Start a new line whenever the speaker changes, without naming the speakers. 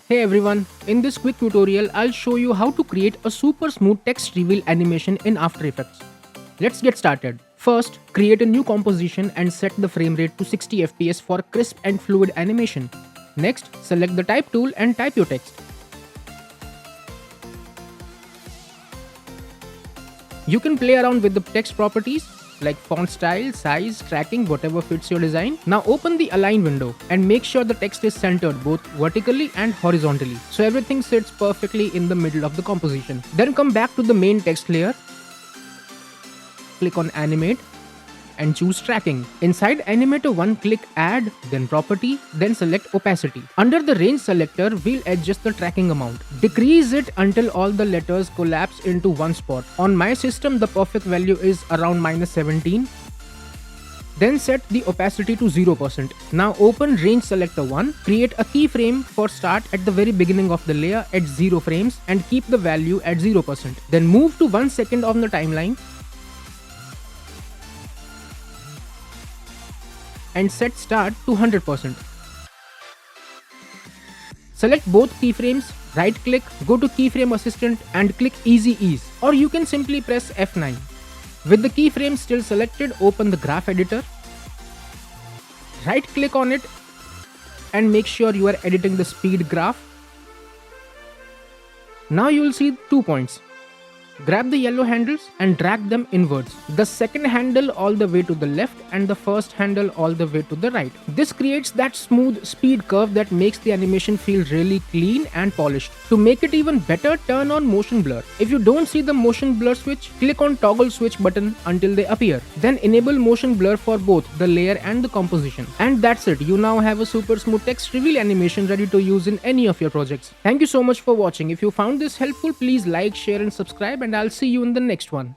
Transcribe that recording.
Hey everyone, in this quick tutorial I'll show you how to create a super smooth text reveal animation in After Effects. Let's get started. First, create a new composition and set the frame rate to 60 fps for crisp and fluid animation. Next, select the type tool and type your text. You can play around with the text properties like font style, size, tracking, whatever fits your design. Now open the align window and make sure the text is centered both vertically and horizontally, so everything sits perfectly in the middle of the composition. Then come back to the main text layer, click on animate and choose tracking. Inside animator 1, click add, then property, then select opacity. Under the range selector, we'll adjust the tracking amount. Decrease it until all the letters collapse into one spot. On my system, the perfect value is around -17. Then set the opacity to 0%. Now open range selector 1, create a keyframe for start at the very beginning of the layer at 0 frames and keep the value at 0%. Then move to 1 second on the timeline and set start to 100%. Select both keyframes, right click, go to keyframe assistant and click easy ease, or you can simply press F9. With the keyframe still selected, open the graph editor, right click on it and make sure you are editing the speed graph. Now you will see 2 points. Grab the yellow handles and drag them inwards. The second handle all the way to the left and the first handle all the way to the right. This creates that smooth speed curve that makes the animation feel really clean and polished. To make it even better, turn on motion blur. If you don't see the motion blur switch, click on toggle switch button until they appear. Then enable motion blur for both the layer and the composition. And that's it. You now have a super smooth text reveal animation ready to use in any of your projects. Thank you so much for watching. If you found this helpful, please like, share and subscribe, and I'll see you in the next one.